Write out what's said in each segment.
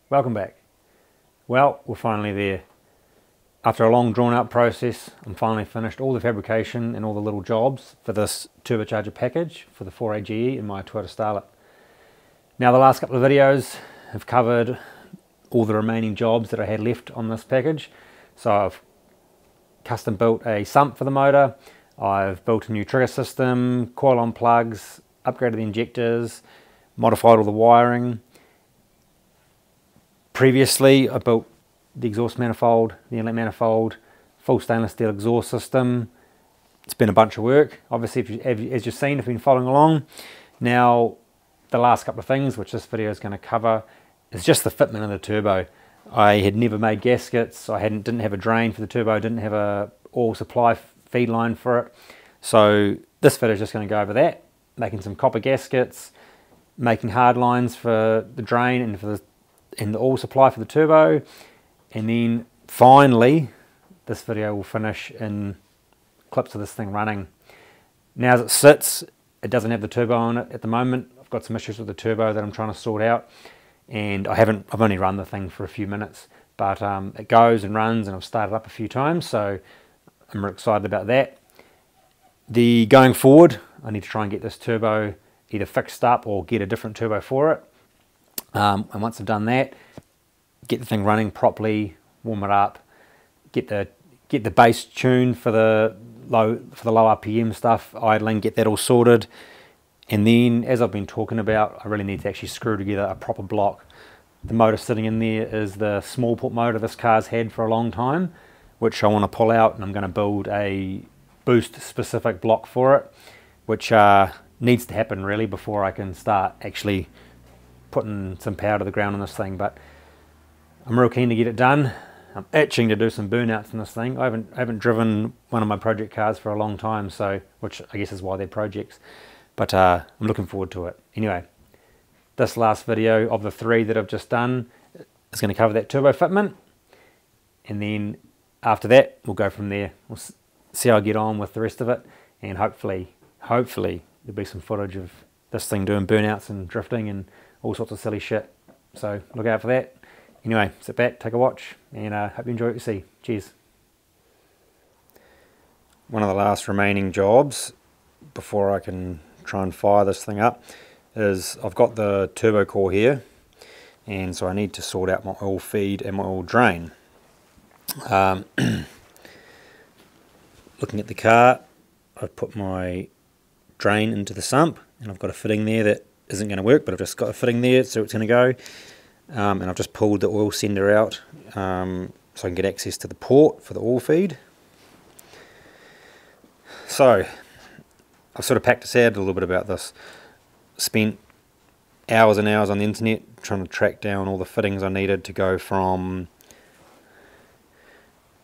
Welcome back. Well, we're finally there. After a long drawn out process, I'm finally finished all the fabrication and all the little jobs for this turbocharger package for the 4AGE in my Toyota Starlet. Now the last couple of videos have covered all the remaining jobs that I had left on this package. So I've custom built a sump for the motor, I've built a new trigger system, coil on plugs, upgraded the injectors, modified all the wiring. Previously I built the exhaust manifold, the inlet manifold, full stainless steel exhaust system. It's been a bunch of work. Obviously, as you've seen, if you've been following along. Now, the last couple of things, which this video is going to cover, is just the fitment of the turbo. I had never made gaskets, I didn't have a drain for the turbo, didn't have a oil supply feed line for it. So this video is just going to go over that, making some copper gaskets, making hard lines for the drain and for the oil supply for the turbo. And then finally, this video will finish in clips of this thing running. Now as it sits, it doesn't have the turbo on it at the moment. I've got some issues with the turbo that I'm trying to sort out. And I've only run the thing for a few minutes. But it goes and runs, and I've started up a few times, so I'm really excited about that. Going forward, I need to try and get this turbo either fixed up or get a different turbo for it. And once I've done that, get the thing running properly, warm it up, get the bass tuned for the low RPM stuff, idling, get that all sorted. And then, as I've been talking about, I really need to actually screw together a proper block. The motor sitting in there is the small port motor this car's had for a long time, which I want to pull out, and I'm going to build a boost specific block for it, which needs to happen really before I can start actually putting some power to the ground on this thing. But I'm real keen to get it done. I'm itching to do some burnouts in this thing. I haven't driven one of my project cars for a long time, so which I guess is why they're projects. But I'm looking forward to it. Anyway, this last video of the 3 that I've just done is going to cover that turbo fitment, and then after that we'll go from there. We'll see how I get on with the rest of it, and hopefully there'll be some footage of this thing doing burnouts and drifting and all sorts of silly shit. So look out for that. Anyway, sit back, take a watch, and hope you enjoy what you see. Cheers. One of the last remaining jobs before I can try and fire this thing up is I've got the turbo core here, and so I need to sort out my oil feed and my oil drain. Looking at the car, I've put my drain into the sump, and I've got a fitting there that isn't going to work, but I've just got a fitting there, so it's going to go. And I've just pulled the oil sender out so I can get access to the port for the oil feed. So I've sort of packed a sad a little bit about this. Spent hours and hours on the internet trying to track down all the fittings I needed to go from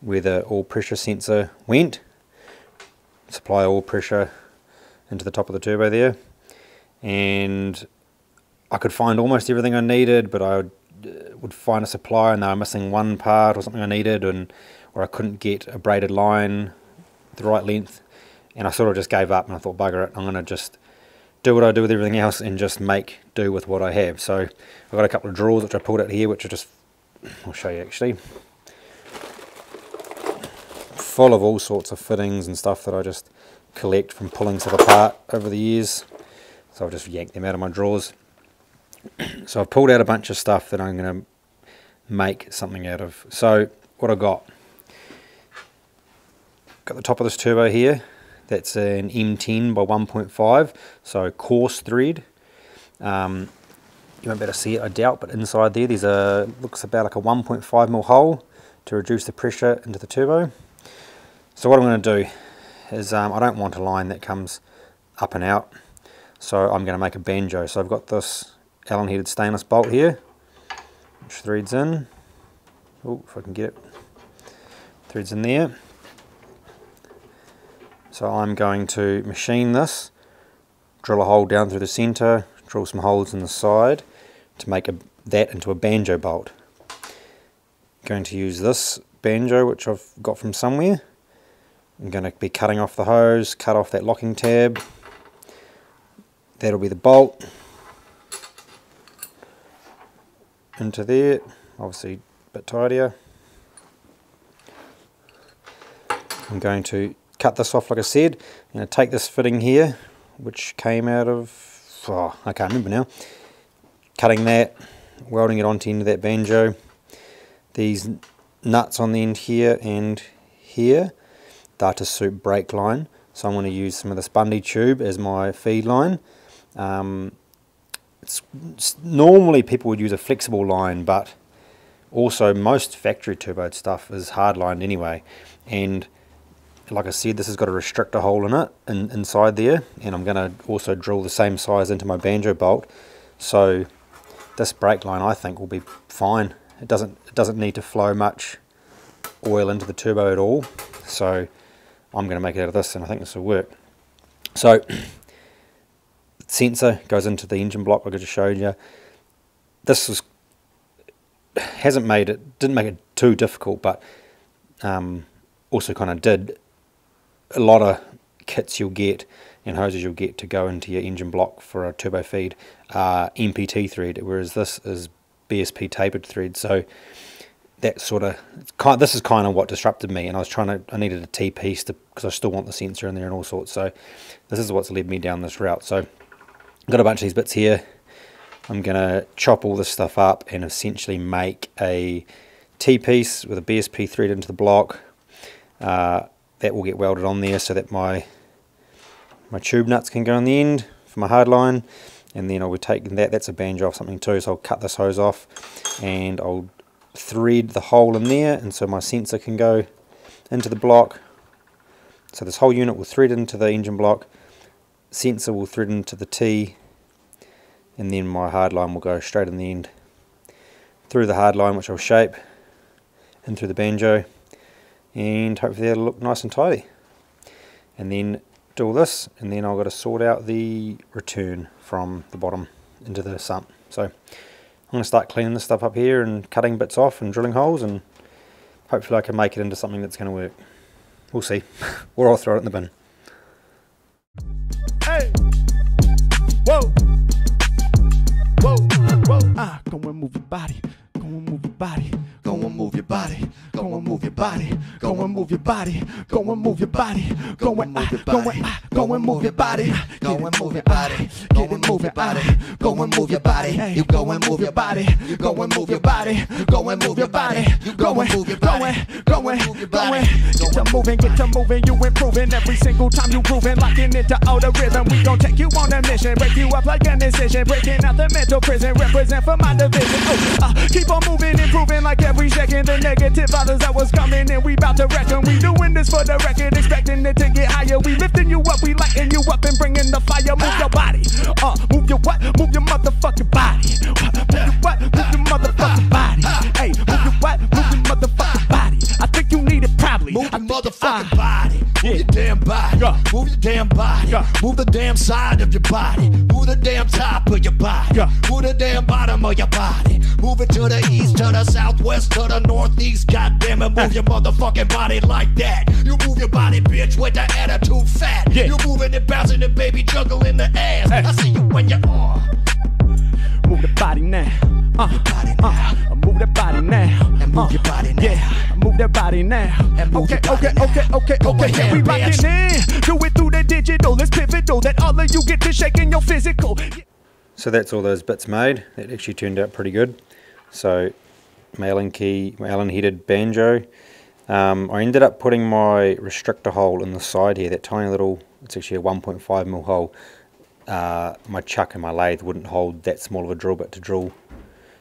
where the oil pressure sensor went, supply oil pressure into the top of the turbo there, and I could find almost everything I needed, but I would find a supplier and they were missing one part or something I needed, or I couldn't get a braided line the right length, and I sort of just gave up, and I thought, bugger it, I'm going to just do what I do with everything else and just make do with what I have. So I've got a couple of drawers which I pulled out here, which are just, I'll show you actually, full of all sorts of fittings and stuff that I just collect from pulling stuff apart over the years. So I've just yanked them out of my drawers. So I've pulled out a bunch of stuff that I'm going to make something out of. So what I got the top of this turbo here, that's an M10 by 1.5, so coarse thread. You won't be able to see it, I doubt, but inside there there's looks about like a 1.5mm hole to reduce the pressure into the turbo. So what I'm going to do is I don't want a line that comes up and out, so I'm going to make a banjo. So I've got this Allen headed stainless bolt here, which threads in. Oh, if I can get it, threads in there. So I'm going to machine this, drill a hole down through the center, drill some holes in the side to make that into a banjo bolt. I'm going to use this banjo, which I've got from somewhere. I'm going to be cutting off the hose, cut off that locking tab. That'll be the bolt. into there, obviously a bit tidier. I'm going to cut this off like I said. I'm going to take this fitting here, which came out of, oh, I can't remember now. Cutting that, welding it onto the end of that banjo. These nuts on the end here and here, they're to suit brake line. So I'm going to use some of this Bundy tube as my feed line. Normally people would use a flexible line, but also most factory turbo stuff is hard lined anyway. And like I said, this has got a restrictor hole in it, inside there, and I'm going to also drill the same size into my banjo bolt. So this brake line, I think, will be fine. It doesn't need to flow much oil into the turbo at all. So I'm going to make it out of this, and I think this will work. So sensor goes into the engine block like I just showed you. This didn't make it too difficult, but also kind of did. A lot of kits you'll get and hoses you'll get to go into your engine block for a turbo feed are MPT thread, whereas this is BSP tapered thread. So that this is kind of what disrupted me, and I needed a T piece because I still want the sensor in there and all sorts. So this is what's led me down this route. So I've got a bunch of these bits here. I'm going to chop all this stuff up and essentially make a T piece with a BSP thread into the block. That will get welded on there so that my tube nuts can go on the end for my hard line, and then I'll be taking that's a banjo off something too, so I'll cut this hose off and I'll thread the hole in there, and so my sensor can go into the block. So this whole unit will thread into the engine block, sensor will thread into the T, and then my hard line will go straight in the end through the hard line, which I'll shape in through the banjo, and hopefully that'll look nice and tidy. And then do all this, and then I've got to sort out the return from the bottom into the sump. So I'm going to start cleaning this stuff up here and cutting bits off and drilling holes, and hopefully I can make it into something that's going to work. We'll see. Or I'll throw it in the bin. Hey! Whoa! Whoa! Whoa! Go and move your body. Go and move your body. Go and move your body. Go and move your body. Go and move your body. Go and move your body. Go and move your body. Go and move your body. Go and move your body. Get it moving. Go and move your body. You go and move your body. You go and move your body. Go and move your body. You go and move your body. Go and move your body. Get to moving. You improving every single time you grooving, locking into all the rhythm. We gon' take you on a mission, break you up like an incision, breaking out the mental prison. Represent for my division. Keep on moving, improving like every second. The negative others that was coming in, we bout to reckon. We doing this for the record, expecting it to get higher. We lifting you up, we lighting you up and bringing the fire. Move your body, move your what? Move your motherfucking body. Move your what? Move your motherfucking body. Hey, move your what? Move your motherfucking body. I think you need it probably. Move your motherfucking body. Move your damn body. Move your damn body. Move the damn side of your body. Move the damn top of your body. Move the damn bottom of your body. Move it to the east, to the southwest, to the northeast. Goddamn it, move your motherfucking body like that. You move your body, bitch, with the attitude fat. You moving and bouncing and baby juggling the ass. I see you when you're on. Move the body now. Move that body now. And move your body now. Yeah, move that body now. And move okay. ahead, We rockin' in. Do it through the digital. It's pivotal that all of you get to shaking your physical. So that's all those bits made. That actually turned out pretty good. So my Allen key, my Allen headed banjo. I ended up putting my restrictor hole in the side here, that tiny little, it's actually a 1.5mm hole. My chuck and my lathe wouldn't hold that small of a drill bit to drill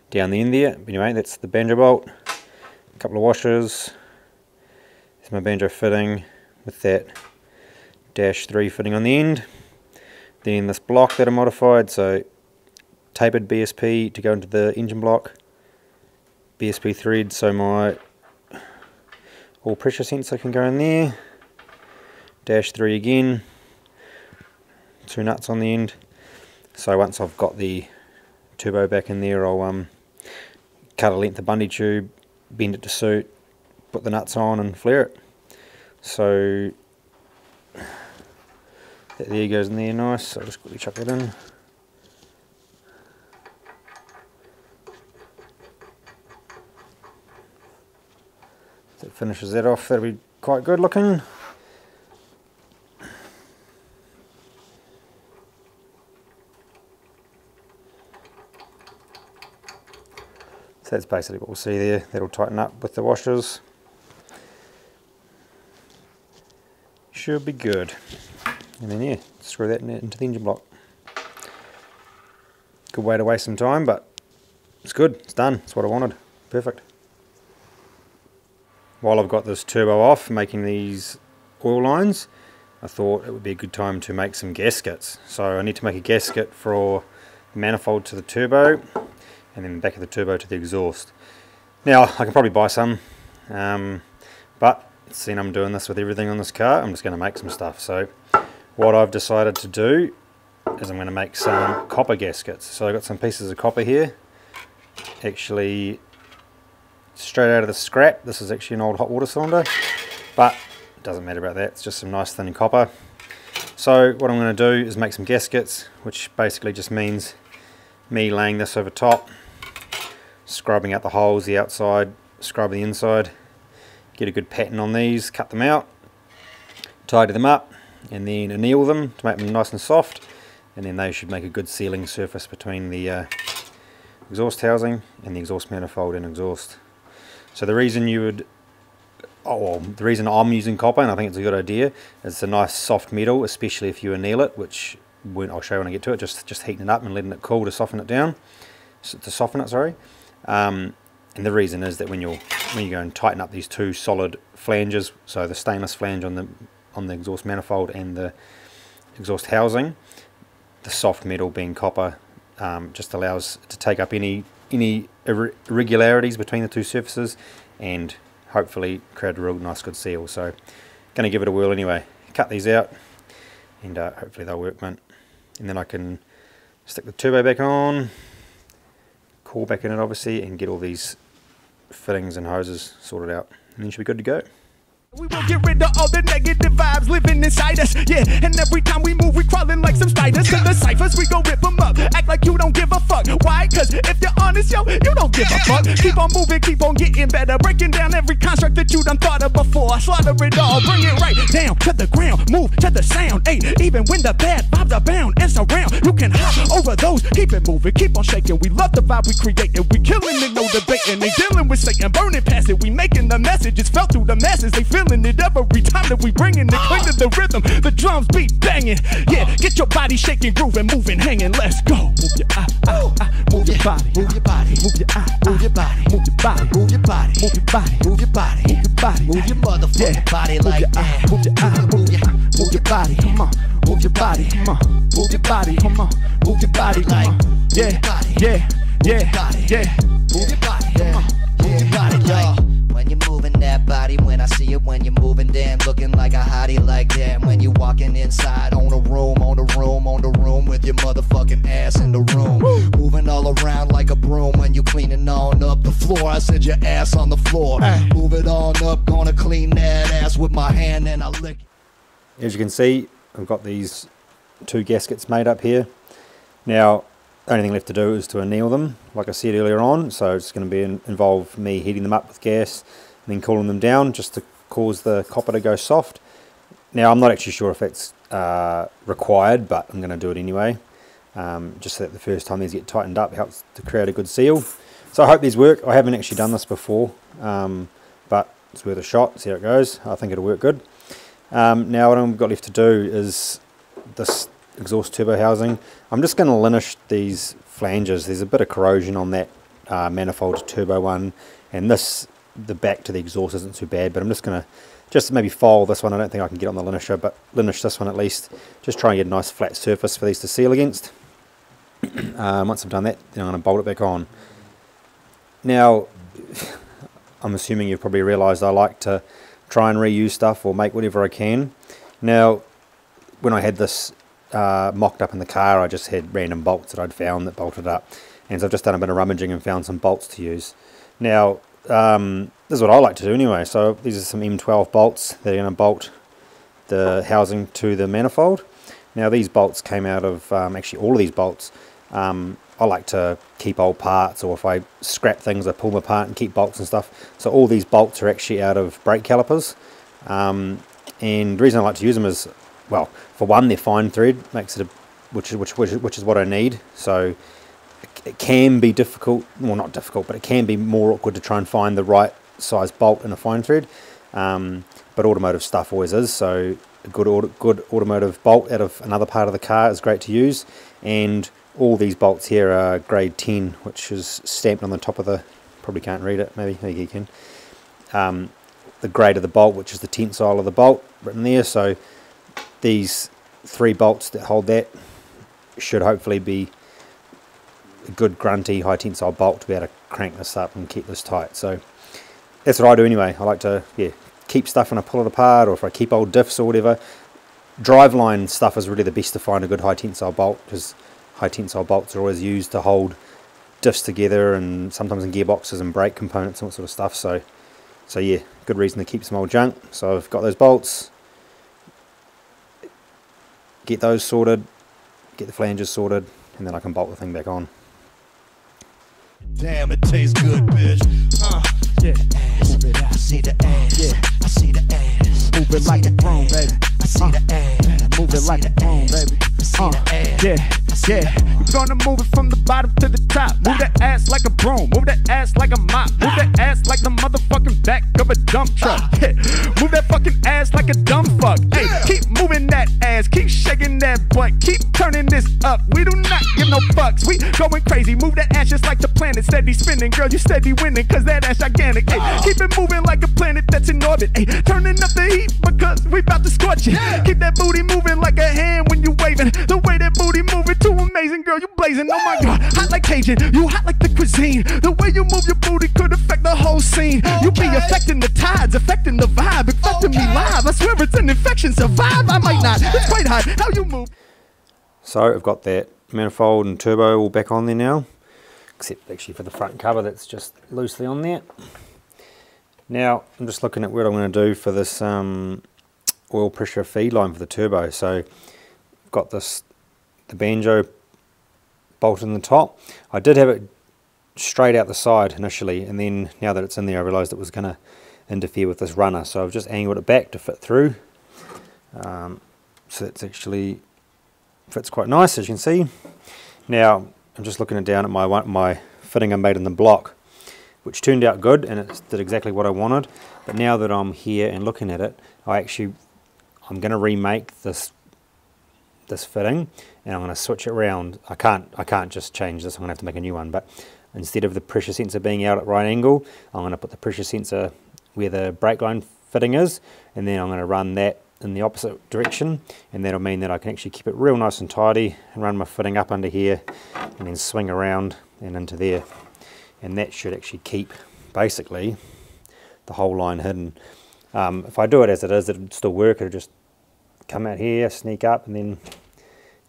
down the end there. But anyway, that's the banjo bolt. A couple of washers. There's my banjo fitting with that -3 fitting on the end. Then this block that I modified, so tapered BSP to go into the engine block. BSP thread so my all pressure sensor can go in there. -3 again. 2 nuts on the end. So once I've got the turbo back in there, I'll cut a length of Bundy tube, bend it to suit, put the nuts on and flare it. So that there goes in there nice. So I'll just quickly chuck that in. That finishes that off. That'll be quite good looking. So that's basically what we'll see there. That'll tighten up with the washers. Should be good. And then yeah, screw that into the engine block. Good way to waste some time, but it's good. It's done. It's what I wanted. Perfect. While I've got this turbo off, making these oil lines, I thought it would be a good time to make some gaskets. So I need to make a gasket for the manifold to the turbo, and then the back of the turbo to the exhaust. Now I can probably buy some, but seeing I'm doing this with everything on this car, I'm just going to make some stuff. So what I've decided to do is I'm going to make some copper gaskets. So I've got some pieces of copper here, actually straight out of the scrap. This is actually an old hot water cylinder, but it doesn't matter about that, it's just some nice thin copper. So what I'm going to do is make some gaskets, which basically just means me laying this over top, scrubbing out the holes, the outside, scrub the inside, get a good pattern on these, cut them out, tidy them up, and then anneal them to make them nice and soft, and then they should make a good sealing surface between the exhaust housing and the exhaust manifold and exhaust. So the reason the reason I'm using copper, and I think it's a good idea, is it's a nice soft metal, especially if you anneal it, which I'll show you when I get to it. Just heating it up and letting it cool to soften it down, and the reason is that when you go and tighten up these two solid flanges, so the stainless flange on the exhaust manifold and the exhaust housing, the soft metal being copper just allows it to take up any irregularities between the two surfaces and hopefully create a real nice good seal. So going to give it a whirl anyway. Cut these out and hopefully they'll work, mate. And then I can stick the turbo back on, core back in it obviously, and get all these fittings and hoses sorted out, and then you should be good to go. We will get rid of all the negative vibes living inside us, yeah. And every time we move, we crawling like some spiders. To the ciphers, we go rip them up. Act like you don't give a fuck. Why? Cause if you're honest, yo, you don't give a fuck. Keep on moving, keep on getting better. Breaking down every construct that you done thought of before. Slaughter it all, bring it right down to the ground. Move to the sound, ayy. Even when the bad vibes are bound and surround, you can hop over those. Keep it moving, keep on shaking. We love the vibe we creating. We killing it, no debating. They dealing with Satan, burning past it. We making the messages felt through the masses. They feeling it every time that we bringing it. Cling to the rhythm, the drums beat banging. Yeah, get your body shaking, grooving, moving, hanging. Let's go. Move your move your body, move your body, move your move your body, move your body, move your body, move your body, move your body, move your body, move your motherfucking body like that. Move your body, come on. Move your body, come on. Move your body, come on. Move your body, come on. Yeah, yeah, yeah. Move your body, come on. Move your body, y'all. When you're moving that body, when I see it, when you're moving, damn, looking like a hottie like that. When you walking inside on the room with your motherfucking ass in the room. Moving all around like a broom when you cleaning on up the floor. I said your ass on the floor. Move it on up, gonna clean that ass with my hand and I lick it. As you can see, I've got these two gaskets made up here. Now, the only thing left to do is to anneal them, like I said earlier on. So it's going to be involve me heating them up with gas and then cooling them down just to cause the copper to go soft. Now I'm not actually sure if that's required, but I'm going to do it anyway. Just so that the first time these get tightened up helps to create a good seal. So I hope these work. I haven't actually done this before, but it's worth a shot, see how it goes. I think it'll work good. Now what I've got left to do is this exhaust turbo housing. I'm just going to linish these flanges. There's a bit of corrosion on that manifold turbo one, and the back to the exhaust isn't too bad, but I'm just going to maybe file this one. I don't think I can get on the linisher, but linish this one at least. Just try and get a nice flat surface for these to seal against. Once I've done that, then I'm going to bolt it back on. Now, I'm assuming you've probably realised I like to try and reuse stuff or make whatever I can. Now, when I had this mocked up in the car, I just had random bolts that I'd found that bolted up, and so I've just done a bit of rummaging and found some bolts to use. Now this is what I like to do anyway. So these are some M12 bolts that are going to bolt the housing to the manifold. Now these bolts came out of actually all of these bolts I I like to keep old parts, or if I scrap things, I pull them apart and keep bolts and stuff. So all these bolts are actually out of brake calipers. And the reason I like to use them is, well, for one, they're fine thread, makes it which is what I need. So it can be difficult, well, not difficult, but it can be more awkward to try and find the right size bolt in a fine thread. But automotive stuff always is. So a good automotive bolt out of another part of the car is great to use. And all these bolts here are grade 10, which is stamped on the top of the, probably can't read it, maybe you can. The grade of the bolt, which is the tensile of the bolt, written there. So these 3 bolts that hold that should hopefully be a good grunty high tensile bolt to be able to crank this up and keep this tight. So that's what I do anyway. I like to keep stuff when I pull it apart, or if I keep old diffs or whatever. Driveline stuff is really the best to find a good high tensile bolt, because high tensile bolts are always used to hold diffs together, and sometimes in gearboxes and brake components and all sort of stuff. So yeah, good reason to keep some old junk. So I've got those bolts, get those sorted, get the flanges sorted, and then I can bolt the thing back on. Damn, it tastes good, bitch. Yeah. Move it out. I see the ass. Yeah. I see the ass. Move it like a broom, baby. I see the ass. Move it like a broom, baby. I see the ass. Yeah. You're gonna move it from the bottom to the top. Move that ass like a broom. Move that ass like a mop. Move that ass like the motherfucking back of a dump truck. Yeah. Move that fucking ass like a dumb fuck. Hey, keep moving that ass. Keep shaking that butt. Keep turning this up. We do not give no fucks. We going crazy. Move that ass just like the planet steady spinning. Girl, you steady winning, cause that ass gigantic. Hey, keep it moving like a planet that's in orbit. Hey, turning up the heat because we about to scorch it. Keep that booty moving like a hand when you waving. The way that booty moving, too amazing, girl, you blazing. Oh my God, hot like Cajun, you hot like the cuisine. The way you move your booty could affect the whole scene. You be affecting the tides, affecting the vibe, affecting me live. I swear it's an infection. Survive, I might not. It's quite hot. How you move? So I've got that manifold and turbo all back on there now, except actually for the front cover that's just loosely on there. Now I'm just looking at what I'm going to do for this oil pressure feed line for the turbo. So I've got the banjo bolt in the top. I did have it straight out the side initially, and then now that it's in there I realised it was going to interfere with this runner, so I've just angled it back to fit through. So it's actually fits quite nice, as you can see. Now I'm just looking down at my fitting I made in the block, which turned out good and it did exactly what I wanted. But now that I'm here and looking at it, I'm going to remake this fitting, and I'm going to switch it around. I can't just change this. I'm going to have to make a new one. But instead of the pressure sensor being out at right angle, I'm going to put the pressure sensor where the brake line fitting is, and then I'm going to run that in the opposite direction, and that'll mean that I can actually keep it real nice and tidy and run my fitting up under here and then swing around and into there, and that should actually keep basically the whole line hidden. If I do it as it is, it'll still work. It'll just come out here, sneak up, and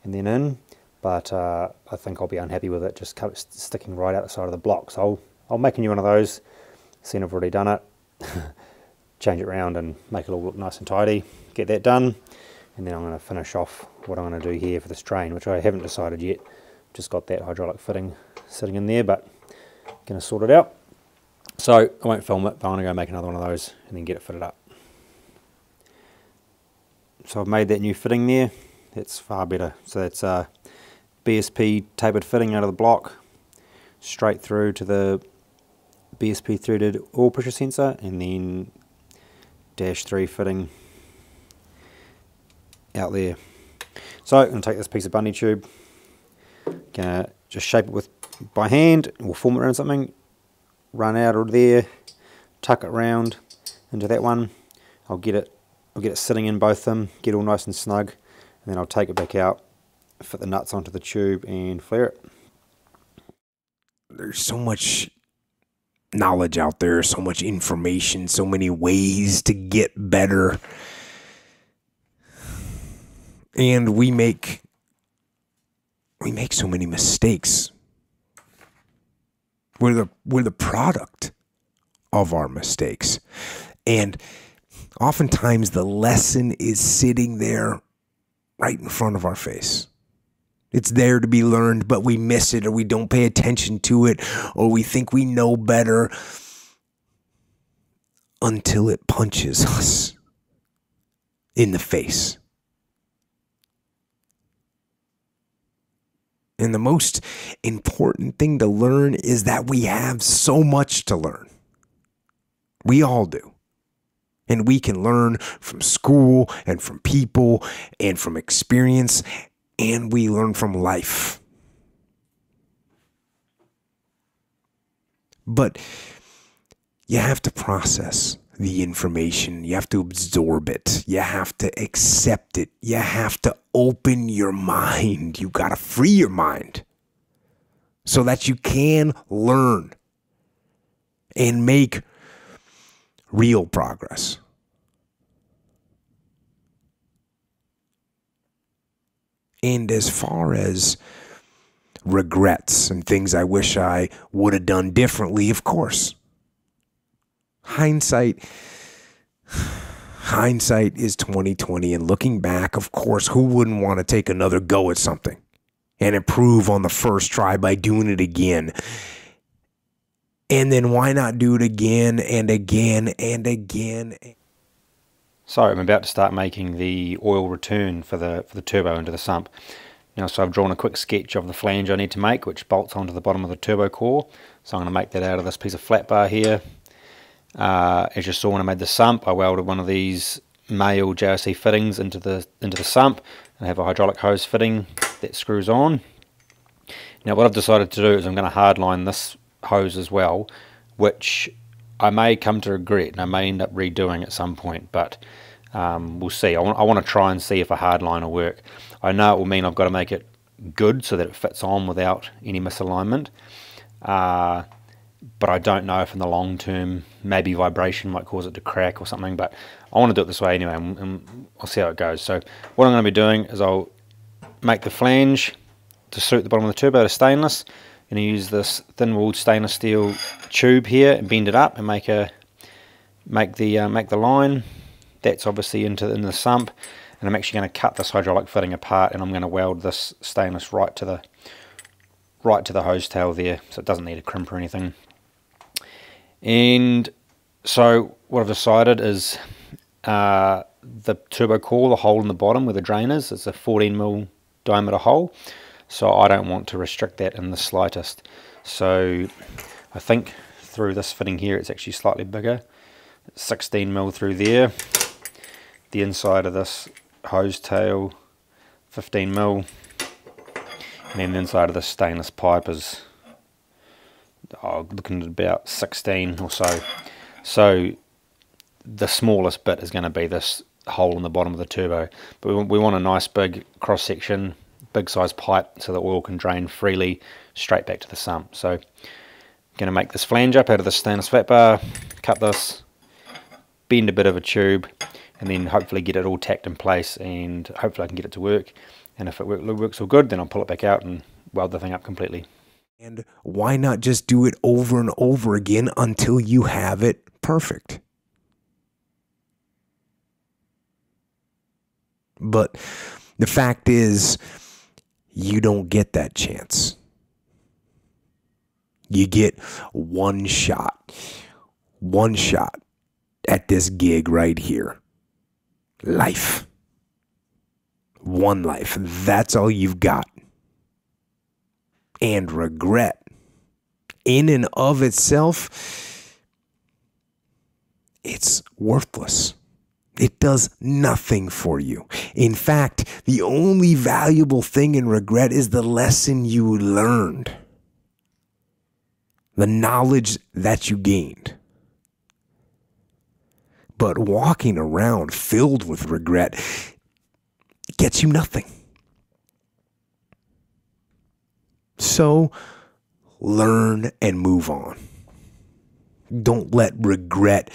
then in. But I think I'll be unhappy with it just sticking right out the side of the block. So I'll make a new one of those. Seeing I've already done it, change it around and make it all look nice and tidy. Get that done, and then I'm going to finish off what I'm going to do here for this train, which I haven't decided yet. Just got that hydraulic fitting sitting in there, but going to sort it out. So I won't film it, but I'm going to go make another one of those and then get it fitted up. So I've made that new fitting there. That's far better. So that's BSP tapered fitting out of the block, straight through to the BSP threaded oil pressure sensor, and then -3 fitting out there. So I'm going to take this piece of bunny tube, going to just shape it by hand, we'll form it around something, run out of there, tuck it round into that one. I'll get it sitting in both of them, get it all nice and snug, and then I'll take it back out, fit the nuts onto the tube and flare it. There's so much knowledge out there, so much information, so many ways to get better. And we make so many mistakes. We're the product of our mistakes. And oftentimes the lesson is sitting there right in front of our face. It's there to be learned, but we miss it, or we don't pay attention to it, or we think we know better until it punches us in the face. And the most important thing to learn is that we have so much to learn. We all do. And we can learn from school and from people and from experience, and we learn from life. But you have to process the information. You have to absorb it. You have to accept it. You have to open your mind. You got to free your mind so that you can learn and make real progress. And as far as regrets and things I wish I would have done differently, of course. Hindsight is 20/20, and looking back, of course, who wouldn't want to take another go at something and improve on the first try by doing it again? And then why not do it again and again and again? So I'm about to start making the oil return for the turbo into the sump. Now, so I've drawn a quick sketch of the flange I need to make, which bolts onto the bottom of the turbo core. So I'm going to make that out of this piece of flat bar here. As you saw when I made the sump, I welded one of these male JRC fittings into the sump, and I have a hydraulic hose fitting that screws on. Now what I've decided to do is I'm going to hardline this hose as well, which I may come to regret and I may end up redoing at some point, but we'll see. I want to try and see if a hardline will work. I know it will mean I've got to make it good so that it fits on without any misalignment. But I don't know if in the long term maybe vibration might cause it to crack or something, but I want to do it this way anyway, and I'll see how it goes. So what I'm going to be doing is I'll make the flange to suit the bottom of the turbo to stainless. I'm going to use this thin-walled stainless steel tube here and bend it up and make the line. That's obviously into the sump, and I'm actually going to cut this hydraulic fitting apart, and I'm going to weld this stainless right to the hose tail there, so it doesn't need a crimp or anything. And so what I've decided is the turbo core, the hole in the bottom where the drain is, it's a 14mm diameter hole, so I don't want to restrict that in the slightest. So I think through this fitting here it's actually slightly bigger. It's 16mm through there. The inside of this hose tail 15mm, and then the inside of this stainless pipe is looking at about 16 or so. So the smallest bit is going to be this hole in the bottom of the turbo, but we want a nice big cross section, big size pipe, so the oil can drain freely straight back to the sump. So I'm going to make this flange up out of the stainless flat bar, cut this, bend a bit of a tube, and then hopefully get it all tacked in place, and hopefully I can get it to work. And if it works all good, then I'll pull it back out and weld the thing up completely. And why not just do it over and over again until you have it perfect? But the fact is, you don't get that chance. You get one shot at this gig right here. Life. One life. That's all you've got. And regret, in and of itself, it's worthless. It does nothing for you. In fact, the only valuable thing in regret is the lesson you learned, the knowledge that you gained. But walking around filled with regret gets you nothing. So, learn and move on. Don't let regret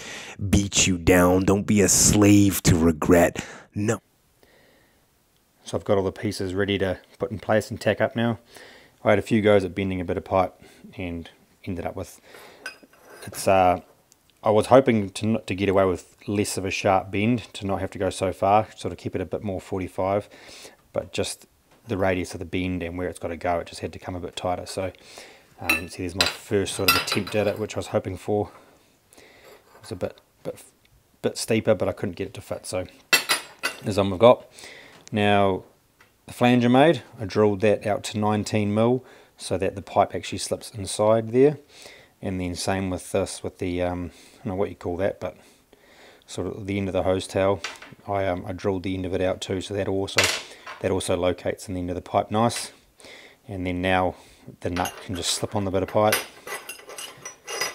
beat you down. Don't be a slave to regret. No. So I've got all the pieces ready to put in place and tack up now. I had a few goes at bending a bit of pipe and ended up with I was hoping to get away with less of a sharp bend, to not have to go so far, sort of keep it a bit more 45, but just the radius of the bend and where it's got to go. It just had to come a bit tighter. So you can see there's my first sort of attempt at it, which I was hoping for. It's a bit steeper, but I couldn't get it to fit. So there's one we've got. Now the flange I made, I drilled that out to 19mm so that the pipe actually slips inside there. And then same with this, with the I don't know what you call that, but sort of the end of the hose tail. I drilled the end of it out too, so that also locates in the end of the pipe nice. And then now the nut can just slip on the bit of pipe.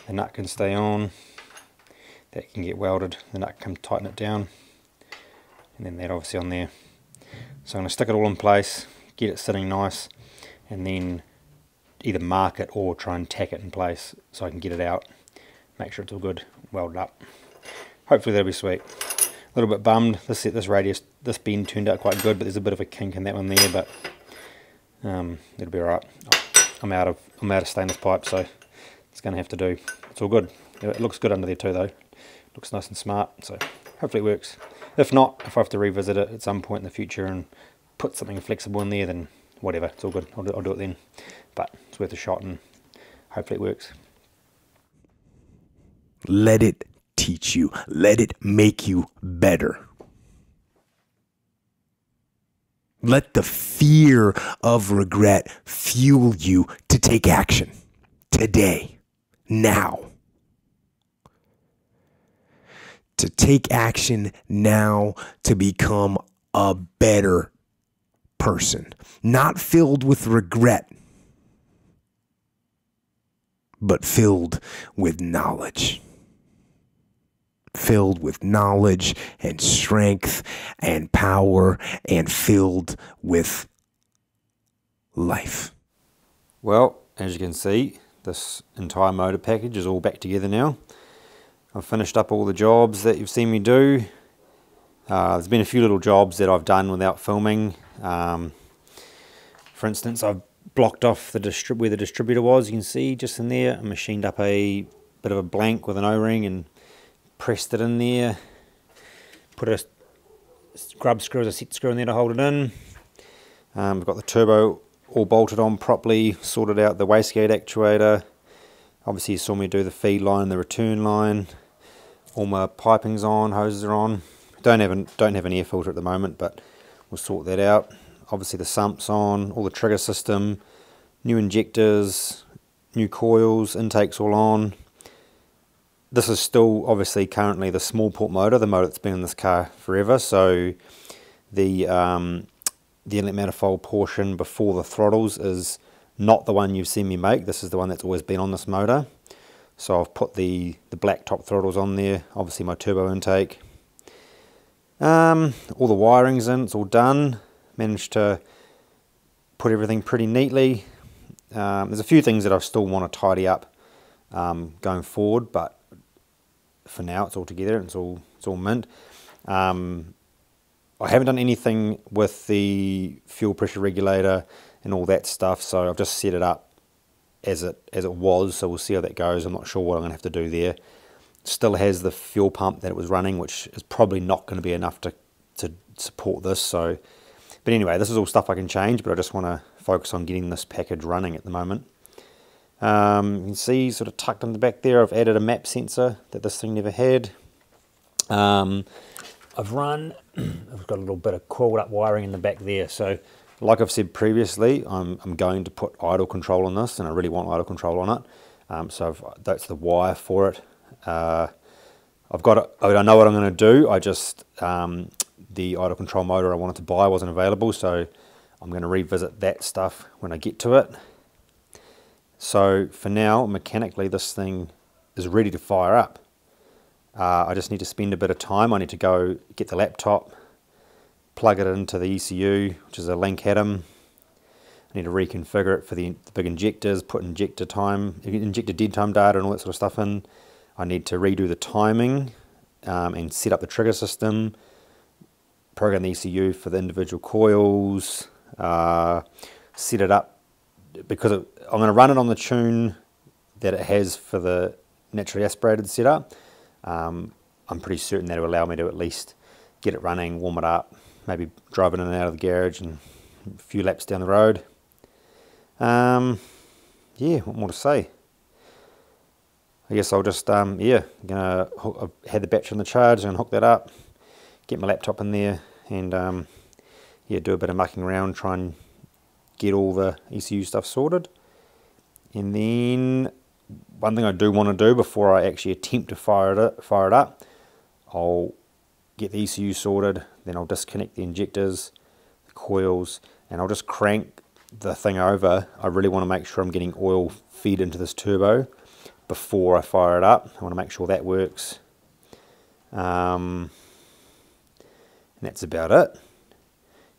The nut can stay on. That can get welded. The nut can tighten it down, and then that obviously on there. So I'm going to stick it all in place, get it sitting nice, and then either mark it or try and tack it in place so I can get it out, make sure it's all good, welded up. Hopefully that'll be sweet. A little bit bummed, this radius, this bend turned out quite good, but there's a bit of a kink in that one there, but it'll be alright. I'm out of stainless pipe, so it's going to have to do. It's all good. It looks good under there too though. Looks nice and smart, so hopefully it works. If not, if I have to revisit it at some point in the future and put something flexible in there, then whatever, it's all good. I'll do it then. But it's worth a shot and hopefully it works. Let it teach you. Let it make you better. Let the fear of regret fuel you to take action today, now. To take action now to become a better person, not filled with regret, but filled with knowledge. Filled with knowledge and strength and power, and filled with life. Well, as you can see, this entire motor package is all back together now. I've finished up all the jobs that you've seen me do. There's been a few little jobs that I've done without filming. For instance, I've blocked off where the distributor was. You can see just in there, I machined up a bit of a blank with an O-ring and pressed it in there. Put a grub screw as a set screw in there to hold it in. I've got the turbo all bolted on properly, sorted out the wastegate actuator. Obviously you saw me do the feed line, the return line. All my piping's on, hoses are on. Don't have an air filter at the moment, but we'll sort that out. Obviously the sump's on, all the trigger system, new injectors, new coils, intakes all on. This is still obviously currently the small port motor, the motor that's been in this car forever. So the inlet manifold portion before the throttles is not the one you've seen me make. This is the one that's always been on this motor. So I've put the black top throttles on there, obviously my turbo intake. All the wiring's in, it's all done. Managed to put everything pretty neatly. There's a few things that I still want to tidy up going forward, but for now it's all together and it's all mint. I haven't done anything with the fuel pressure regulator and all that stuff, so I've just set it up as it was, so we'll see how that goes. I'm not sure what I'm going to have to do there. Still has the fuel pump that it was running, which is probably not going to be enough to support this. So, but anyway, this is all stuff I can change, but I just want to focus on getting this package running at the moment. You can see sort of tucked in the back there, I've added a map sensor that this thing never had. I've got a little bit of coiled up wiring in the back there, so like I've said previously, I'm going to put idle control on this, and I really want idle control on it. So that's the wire for it. I know what I'm going to do. I just the idle control motor I wanted to buy wasn't available, so I'm going to revisit that stuff when I get to it. So for now, mechanically, this thing is ready to fire up. I just need to spend a bit of time. I need to go get the laptop, plug it into the ECU, which is a Link Atom. I need to reconfigure it for the big injectors, put injector dead time data and all that sort of stuff in. I need to redo the timing and set up the trigger system, program the ECU for the individual coils, set it up, because I'm going to run it on the tune that it has for the naturally aspirated setup. I'm pretty certain that it will allow me to at least get it running, warm it up, maybe drive it in and out of the garage and a few laps down the road. Yeah, what more to say? I guess I'll just, yeah, gonna hook, I had the battery on the charge and hook that up, get my laptop in there, and yeah, do a bit of mucking around, try and get all the ECU stuff sorted. And then one thing I do want to do before I actually attempt to fire it up, I'll get the ECU sorted, then I'll disconnect the injectors, the coils, and I'll just crank the thing over. I really want to make sure I'm getting oil fed into this turbo before I fire it up. I want to make sure that works. And that's about it.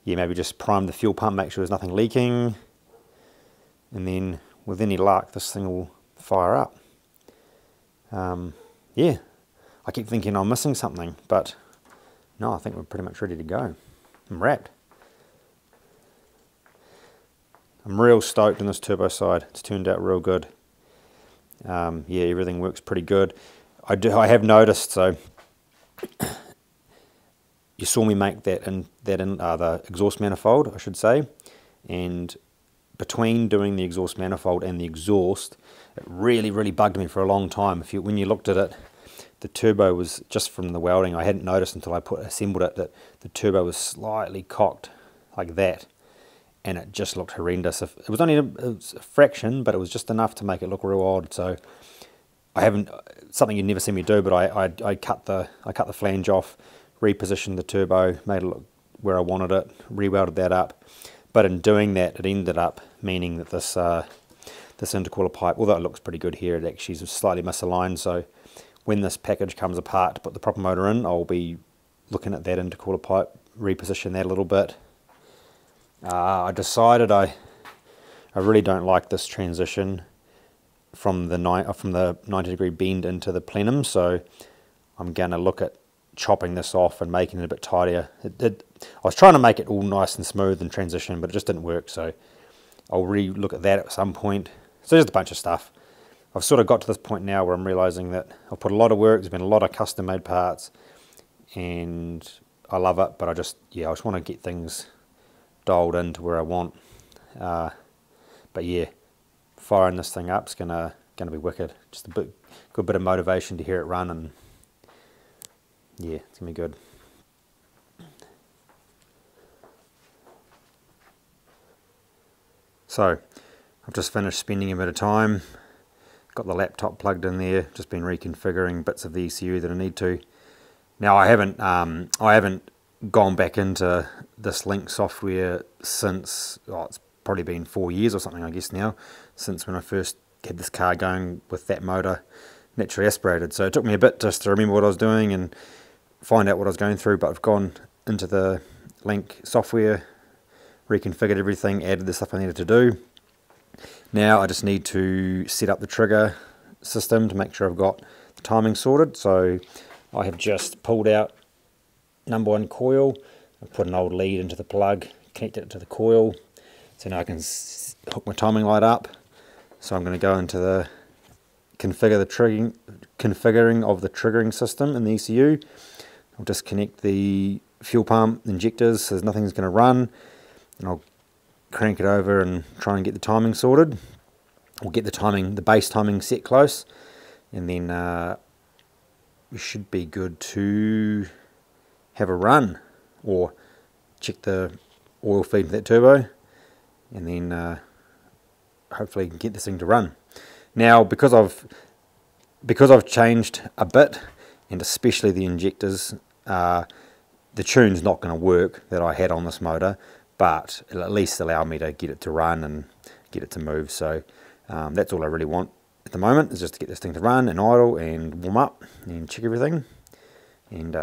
Yeah, maybe just prime the fuel pump, make sure there's nothing leaking, and then with any luck this thing will fire up. Yeah, I keep thinking I'm missing something, but no, I think we're pretty much ready to go. I'm wrapped. I'm real stoked on this turbo side. It's turned out real good. Yeah, everything works pretty good. I have noticed, so you saw me make that in the exhaust manifold, I should say, and between doing the exhaust manifold and the exhaust, it really bugged me for a long time. When you looked at it, the turbo was, just from the welding, I hadn't noticed until I assembled it, that the turbo was slightly cocked like that, and it just looked horrendous. It was only a fraction, but it was just enough to make it look real odd. So I haven't, something you'd never see me do, but I cut the flange off, repositioned the turbo, made it look where I wanted it, re-welded that up. But in doing that, it ended up meaning that this intercooler pipe, although it looks pretty good here, it actually is slightly misaligned. So when this package comes apart to put the proper motor in, I'll be looking at that intercooler pipe, reposition that a little bit. I decided I really don't like this transition from the 90-degree bend into the plenum, so I'm going to look at chopping this off and making it a bit tidier. I was trying to make it all nice and smooth and transition, but it just didn't work, so I'll re-look at that at some point. So just a bunch of stuff. I've sort of got to this point now where I'm realizing that I've put a lot of work, there's been a lot of custom made parts, and I love it, but I just want to get things dialed in to where I want. But yeah, firing this thing up is gonna be wicked. Just a good bit of motivation to hear it run, and yeah, it's gonna be good. So I've just finished spending a bit of time, got the laptop plugged in there, just been reconfiguring bits of the ECU that I need to. Now I haven't gone back into this Link software since, it's probably been 4 years or something, I guess now, since when I first had this car going with that motor naturally aspirated. So it took me a bit just to remember what I was doing and find out what I was going through, but I've gone into the Link software, reconfigured everything, added the stuff I needed to do. Now I just need to set up the trigger system to make sure I've got the timing sorted. So I have just pulled out number 1 coil, I put an old lead into the plug, connected it to the coil, so now I can hook my timing light up. So I'm going to go into the configuring of the triggering system in the ECU. I'll disconnect the fuel pump, injectors, so nothing's going to run, and I'll crank it over and try and get the timing sorted, or get the base timing set close, and then we should be good to have a run, or check the oil feed to that turbo, and then hopefully get this thing to run. Now because I've changed a bit, and especially the injectors, the tune's not going to work that I had on this motor, but it'll at least allow me to get it to run and get it to move. So that's all I really want at the moment, is just to get this thing to run and idle and warm up and check everything, and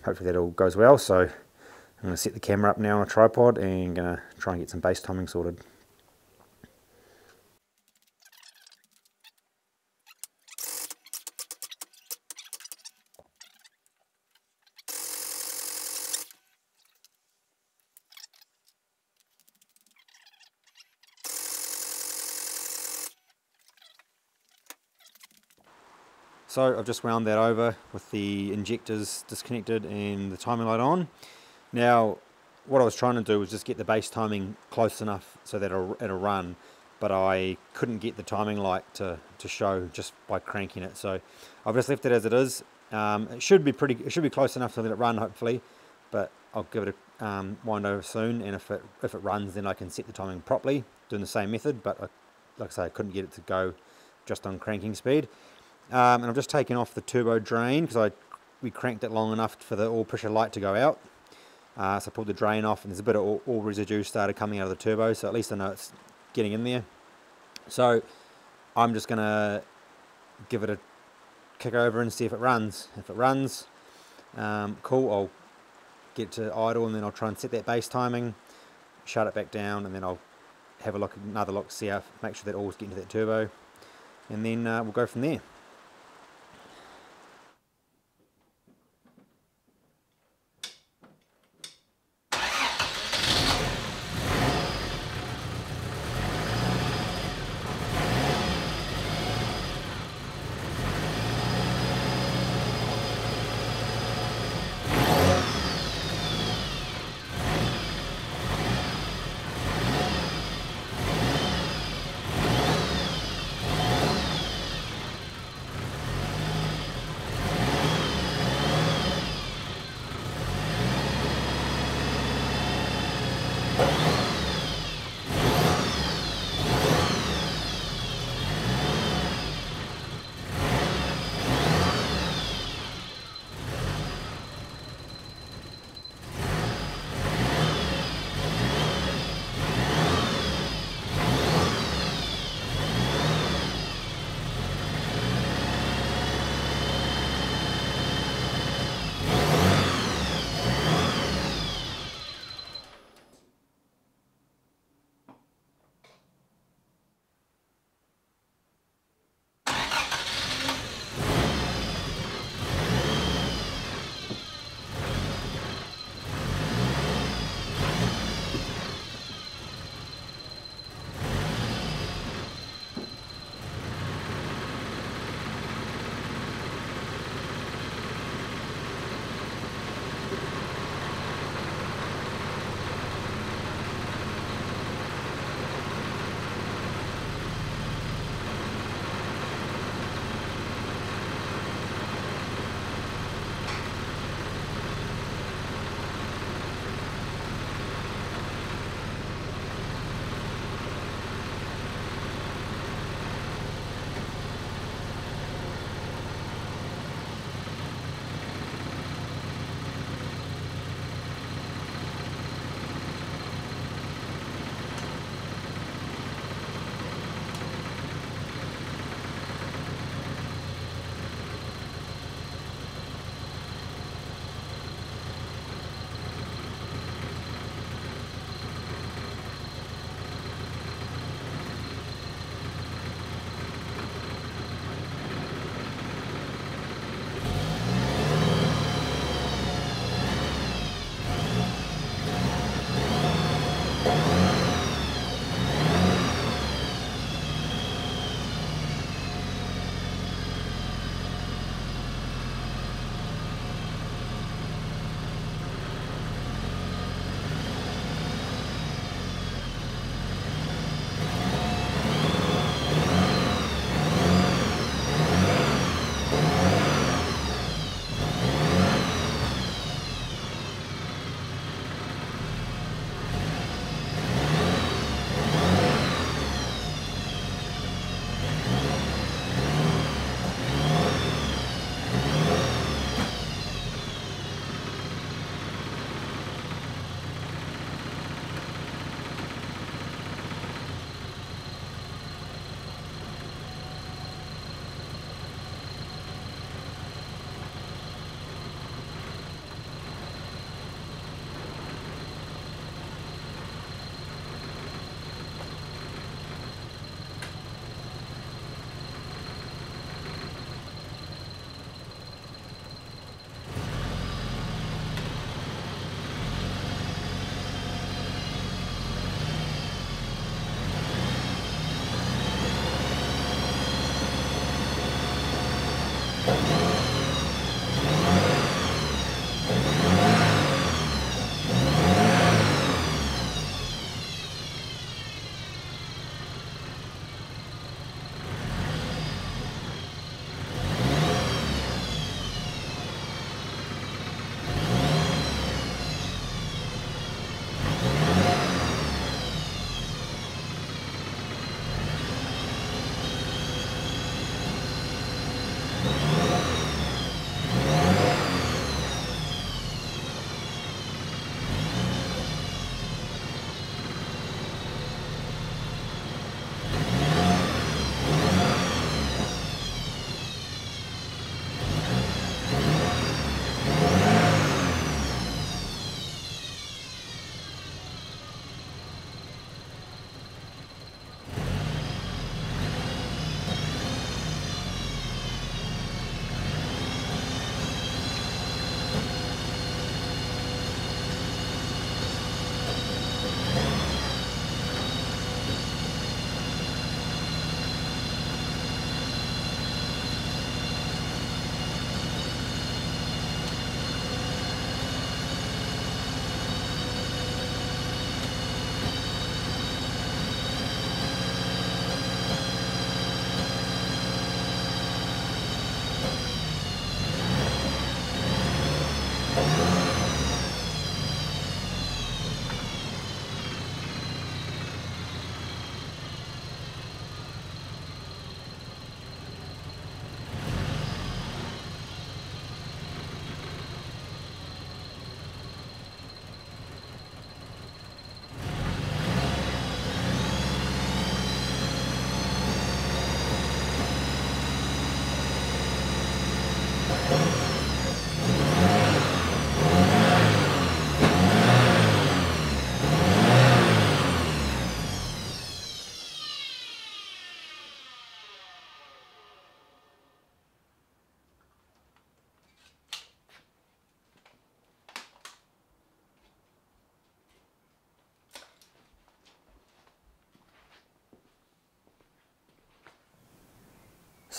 hopefully that all goes well. So I'm going to set the camera up now on a tripod and going to try and get some base timing sorted. So I've just wound that over with the injectors disconnected and the timing light on. Now what I was trying to do was just get the base timing close enough so that it'll run, but I couldn't get the timing light to show just by cranking it. So I've just left it as it is. It should be close enough to let it run, hopefully, but I'll give it a wind over soon, and if it runs, then I can set the timing properly doing the same method. But like I say, I couldn't get it to go just on cranking speed. And I've just taken off the turbo drain because we cranked it long enough for the oil pressure light to go out. So I pulled the drain off, and there's a bit of oil residue started coming out of the turbo, so at least I know it's getting in there. So I'm just going to give it a kick over and see if it runs. If it runs, cool, I'll get to idle, and then I'll try and set that base timing, shut it back down, and then I'll have another look, see how, make sure that oil's getting to that turbo, and then we'll go from there.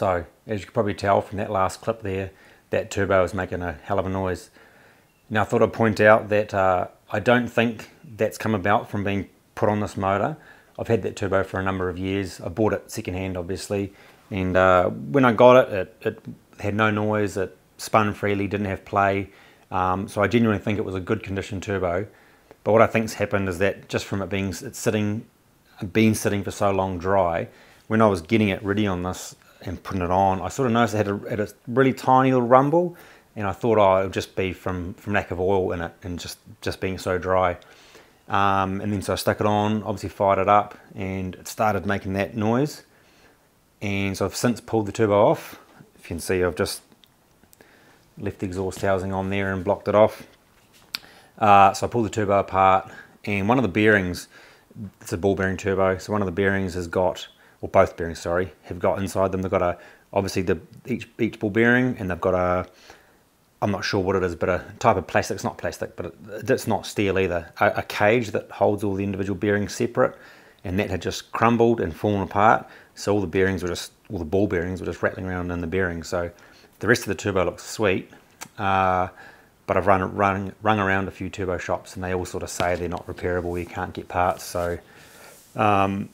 So as you can probably tell from that last clip there, that turbo is making a hell of a noise. Now I thought I'd point out that I don't think that's come about from being put on this motor. I've had that turbo for a number of years. I bought it secondhand obviously, and when I got it, it had no noise, it spun freely, didn't have play, so I genuinely think it was a good condition turbo. But what I think's happened is that just from it being sitting for so long dry, when I was getting it ready on this and putting it on, I sort of noticed it had a really tiny little rumble, and I thought, oh, it would just be from lack of oil in it and just being so dry. And then so I stuck it on, obviously fired it up, and it started making that noise. And so I've since pulled the turbo off. If you can see, I've just left the exhaust housing on there and blocked it off. So I pulled the turbo apart, and one of the bearings, it's a ball bearing turbo, so one of the bearings has got, or both bearings, sorry, have got inside them, they've got obviously each ball bearing, and they've got I'm not sure what it is, but a type of plastic. It's not plastic, but it's not steel either. A cage that holds all the individual bearings separate, and that had just crumbled and fallen apart. So all the bearings were just, all the ball bearings were just rattling around in the bearings. So the rest of the turbo looks sweet, but I've rung around a few turbo shops, and they all sort of say they're not repairable, you can't get parts. So I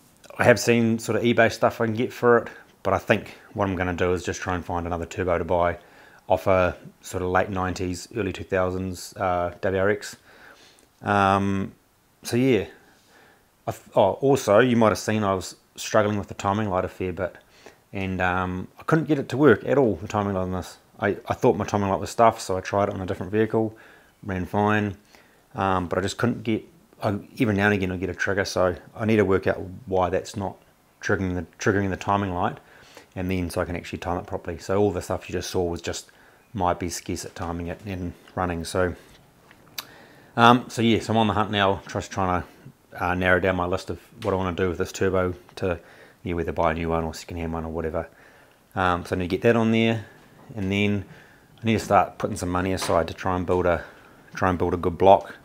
have seen sort of eBay stuff I can get for it, but I think what I'm going to do is just try and find another turbo to buy off a sort of late 90s, early 2000s WRX. So yeah. Also, you might have seen I was struggling with the timing light a fair bit, and I couldn't get it to work at all, the timing light on this. I thought my timing light was stuffed, so I tried it on a different vehicle, ran fine, but I just couldn't get, even now and again I get a trigger, so I need to work out why that's not triggering the timing light, and then so I can actually time it properly. So all the stuff you just saw was just my best guess at timing it and running. So so yeah, so I'm on the hunt now, just trying to narrow down my list of what I want to do with this turbo to, yeah, whether buy a new one or second-hand one or whatever. So I need to get that on there, and then I need to start putting some money aside to try and build a good block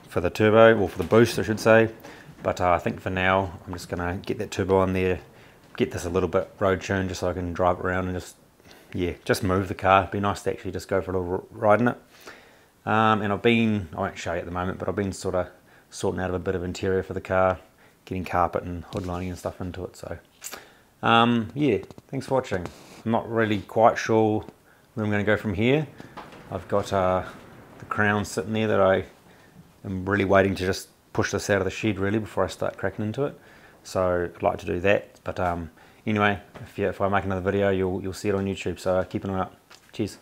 for the turbo, or for the boost I should say. But I think for now I'm just going to get that turbo on there, get this a little bit road tuned just so I can drive it around and just move the car. It'd be nice to actually just go for a little ride in it. And I won't show you at the moment, but I've been sort of sorting out a bit of interior for the car, getting carpet and hood lining and stuff into it. So yeah, thanks for watching. I'm not really quite sure where I'm going to go from here. I've got the Crown sitting there that I am really waiting to just push this out of the shed really before I start cracking into it. So I'd like to do that, but anyway, if I make another video, you'll see it on YouTube, so keep an eye out. Cheers.